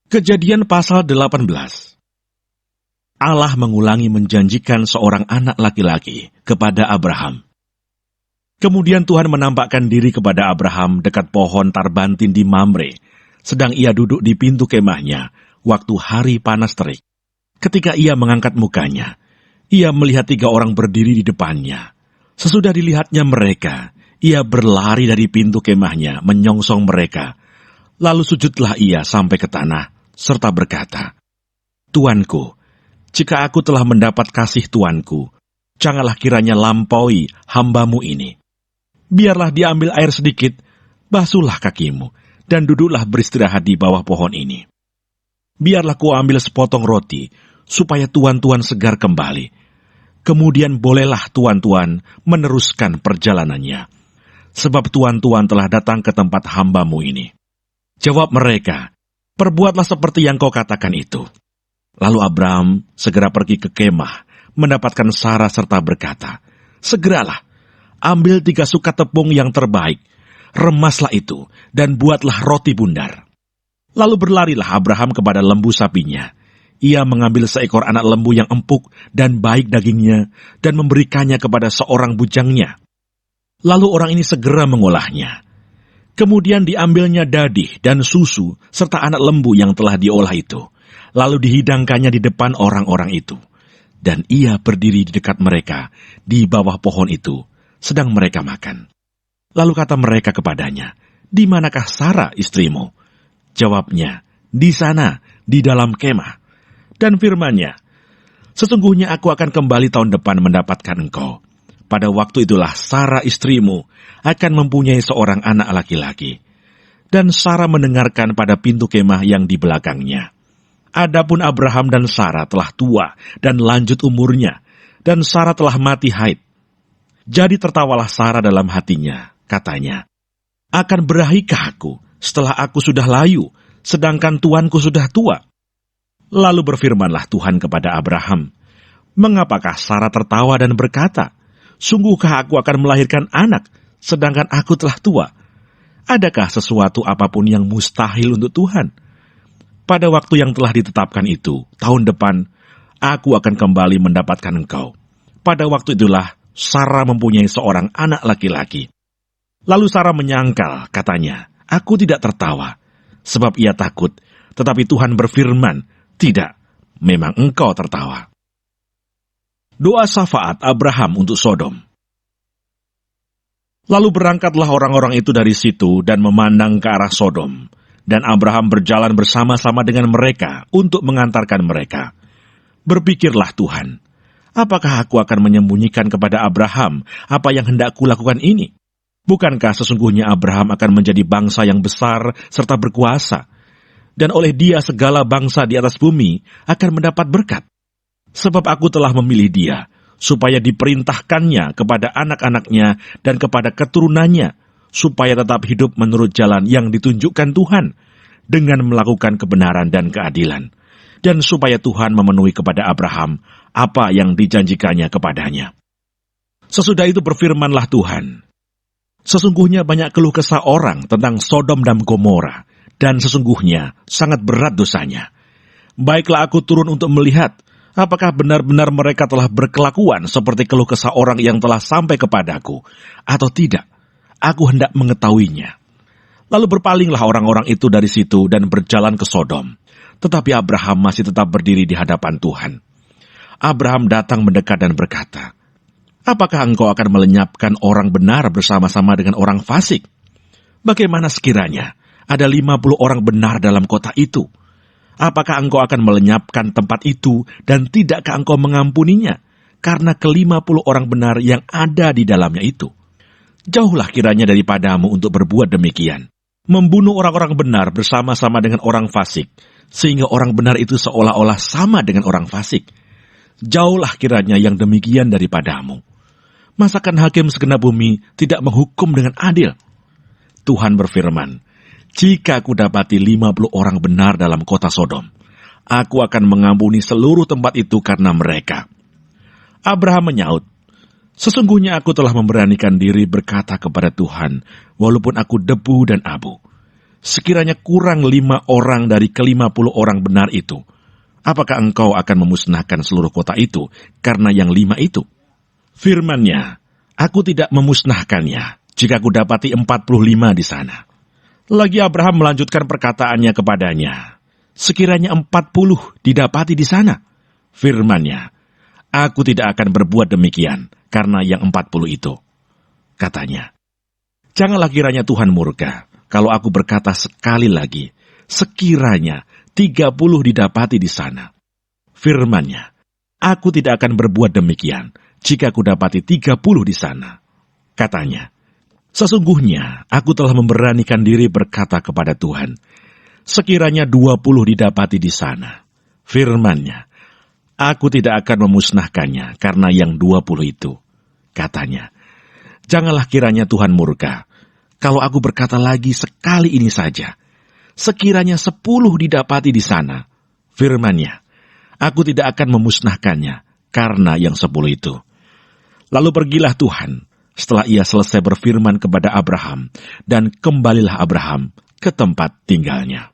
Kejadian pasal 18. Allah mengulangi menjanjikan seorang anak laki-laki kepada Abraham. Kemudian Tuhan menampakkan diri kepada Abraham dekat pohon tarbantin di Mamre, sedang ia duduk di pintu kemahnya waktu hari panas terik. Ketika ia mengangkat mukanya, ia melihat 3 orang berdiri di depannya. Sesudah dilihatnya mereka, ia berlari dari pintu kemahnya menyongsong mereka. Lalu sujudlah ia sampai ke tanah, serta berkata, "Tuanku, jika aku telah mendapat kasih Tuanku, janganlah kiranya lampaui hamba-Mu ini. Biarlah diambil air sedikit, basuhlah kakimu, dan duduklah beristirahat di bawah pohon ini. Biarlah kuambil sepotong roti, supaya tuan-tuan segar kembali. Kemudian bolehlah tuan-tuan meneruskan perjalanannya, sebab tuan-tuan telah datang ke tempat hamba-Mu ini." Jawab mereka, "Perbuatlah seperti yang kau katakan itu." Lalu Abraham segera pergi ke kemah, mendapatkan Sarah serta berkata, "Segeralah, ambil 3 sukat tepung yang terbaik, remaslah itu, dan buatlah roti bundar." Lalu berlarilah Abraham kepada lembu sapinya. Ia mengambil seekor anak lembu yang empuk dan baik dagingnya, dan memberikannya kepada seorang bujangnya. Lalu orang ini segera mengolahnya. Kemudian diambilnya dadih dan susu, serta anak lembu yang telah diolah itu. Lalu dihidangkannya di depan orang-orang itu. Dan ia berdiri di dekat mereka, di bawah pohon itu, sedang mereka makan. Lalu kata mereka kepadanya, "Di manakah Sarah istrimu?" Jawabnya, "Di sana, di dalam kemah." Dan firman-Nya, "Sesungguhnya aku akan kembali tahun depan mendapatkan engkau. Pada waktu itulah Sarah istrimu akan mempunyai seorang anak laki-laki." Dan Sarah mendengarkan pada pintu kemah yang di belakangnya. Adapun Abraham dan Sarah telah tua dan lanjut umurnya, dan Sarah telah mati haid. Jadi tertawalah Sarah dalam hatinya, katanya, "Akan berahikah aku setelah aku sudah layu, sedangkan tuanku sudah tua?" Lalu berfirmanlah Tuhan kepada Abraham, "Mengapakah Sarah tertawa dan berkata, 'Sungguhkah aku akan melahirkan anak, sedangkan aku telah tua?' Adakah sesuatu apapun yang mustahil untuk Tuhan? Pada waktu yang telah ditetapkan itu, tahun depan, aku akan kembali mendapatkan engkau." Pada waktu itulah Sarah mempunyai seorang anak laki-laki. Lalu Sarah menyangkal, katanya, "Aku tidak tertawa," sebab ia takut. Tetapi Tuhan berfirman, "Tidak, memang engkau tertawa." Doa syafaat Abraham untuk Sodom. Lalu berangkatlah orang-orang itu dari situ dan memandang ke arah Sodom. Dan Abraham berjalan bersama-sama dengan mereka untuk mengantarkan mereka. Berpikirlah Tuhan, "Apakah aku akan menyembunyikan kepada Abraham apa yang hendak kulakukan ini? Bukankah sesungguhnya Abraham akan menjadi bangsa yang besar serta berkuasa? Dan oleh dia segala bangsa di atas bumi akan mendapat berkat. Sebab aku telah memilih dia, supaya diperintahkannya kepada anak-anaknya dan kepada keturunannya, supaya tetap hidup menurut jalan yang ditunjukkan Tuhan, dengan melakukan kebenaran dan keadilan, dan supaya Tuhan memenuhi kepada Abraham apa yang dijanjikannya kepadanya." Sesudah itu berfirmanlah Tuhan, "Sesungguhnya banyak keluh kesah orang tentang Sodom dan Gomora, dan sesungguhnya sangat berat dosanya. Baiklah aku turun untuk melihat, apakah benar-benar mereka telah berkelakuan seperti keluh kesah orang yang telah sampai kepadaku, atau tidak. Aku hendak mengetahuinya." Lalu berpalinglah orang-orang itu dari situ dan berjalan ke Sodom. Tetapi Abraham masih tetap berdiri di hadapan Tuhan. Abraham datang mendekat dan berkata, "Apakah engkau akan melenyapkan orang benar bersama-sama dengan orang fasik? Bagaimana sekiranya ada 50 orang benar dalam kota itu? Apakah engkau akan melenyapkan tempat itu dan tidakkah engkau mengampuninya karena ke-50 orang benar yang ada di dalamnya itu? Jauhlah kiranya daripadamu untuk berbuat demikian, membunuh orang-orang benar bersama-sama dengan orang fasik, sehingga orang benar itu seolah-olah sama dengan orang fasik. Jauhlah kiranya yang demikian daripadamu. Masakan hakim segenap bumi tidak menghukum dengan adil?" Tuhan berfirman, "Jika aku dapati 50 orang benar dalam kota Sodom, aku akan mengampuni seluruh tempat itu karena mereka." Abraham menyaut, "Sesungguhnya aku telah memberanikan diri berkata kepada Tuhan, walaupun aku debu dan abu. sekiranya kurang 5 orang dari ke-50 orang benar itu, apakah engkau akan memusnahkan seluruh kota itu karena yang 5 itu? Firman-Nya, aku tidak memusnahkannya jika aku dapati 45 di sana. Lagi Abraham melanjutkan perkataannya kepadanya, sekiranya 40 didapati di sana. Firman-Nya, aku tidak akan berbuat demikian karena yang 40 itu. Katanya, janganlah kiranya Tuhan murka kalau aku berkata sekali lagi, sekiranya 30 didapati di sana. Firman-Nya, aku tidak akan berbuat demikian jika aku dapati 30 di sana. Katanya, sesungguhnya aku telah memberanikan diri berkata kepada Tuhan, sekiranya 20 didapati di sana. Firman-Nya, aku tidak akan memusnahkannya karena yang 20 itu. Katanya, janganlah kiranya Tuhan murka kalau aku berkata lagi sekali ini saja, sekiranya 10 didapati di sana. Firman-Nya, aku tidak akan memusnahkannya karena yang 10 itu. Lalu pergilah Tuhan setelah ia selesai berfirman kepada Abraham, dan kembalilah Abraham ke tempat tinggalnya.